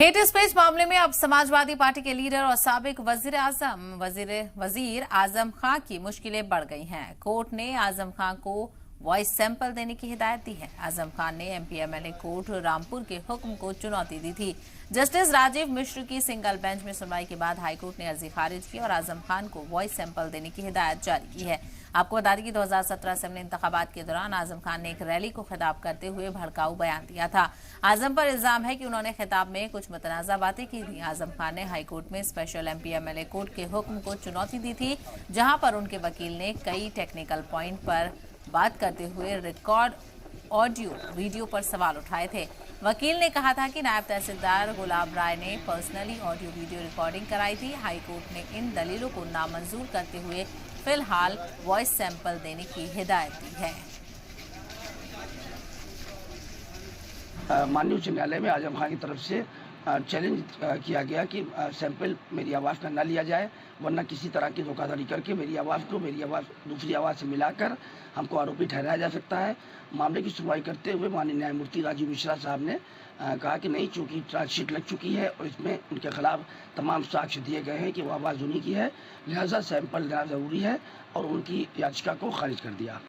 Hate speech मामले में अब समाजवादी पार्टी के लीडर और साबिक वजीर आजम खान की मुश्किलें बढ़ गई हैं। कोर्ट ने आजम खान को वॉइस सैंपल देने की हिदायत दी है। आजम खान ने एमपी-एमएलए कोर्ट रामपुर के हुक्म को चुनौती दी थी। जस्टिस राजीव मिश्र की सिंगल बेंच में सुनवाई के बाद हाईकोर्ट ने अर्जी खारिज की और आजम खान को वॉइस सैंपल देने की हिदायत जारी की है। आपको बता दें कि 2017 असेंबली इंतखाबात के दौरान आजम खान ने एक रैली को खिताब करते हुए भड़काऊ बयान दिया था। आजम पर इल्जाम है कि उन्होंने खिताब में कुछ मुतनाज़ा बातें की थी। आजम खान ने हाईकोर्ट में स्पेशल एमपी-एमएलए कोर्ट के हुक्म को चुनौती दी थी, जहां पर उनके वकील ने कई टेक्निकल पॉइंट पर बात करते हुए रिकॉर्ड ऑडियो वीडियो पर सवाल उठाए थे। वकील ने कहा था कि नायब तहसीलदार गुलाब राय ने पर्सनली ऑडियो वीडियो रिकॉर्डिंग कराई थी। हाईकोर्ट ने इन दलीलों को नामंजूर करते हुए फिलहाल वॉइस सैंपल देने की हिदायत दी है। माननीय उच्च न्यायालय में आजम खान की तरफ से चैलेंज किया गया कि सैंपल मेरी आवाज़ का न लिया जाए, वरना किसी तरह की धोखाधड़ी करके मेरी आवाज़ दूसरी आवाज़ से मिलाकर हमको आरोपी ठहराया जा सकता है। मामले की सुनवाई करते हुए माननीय न्यायमूर्ति राजीव मिश्रा साहब ने कहा कि नहीं, चूंकि चार्जशीट लग चुकी है और इसमें उनके खिलाफ तमाम साक्ष्य दिए गए हैं कि वो आवाज़ उन्हीं की है, लिहाजा सैंपल लेना ज़रूरी है और उनकी याचिका को खारिज कर दिया।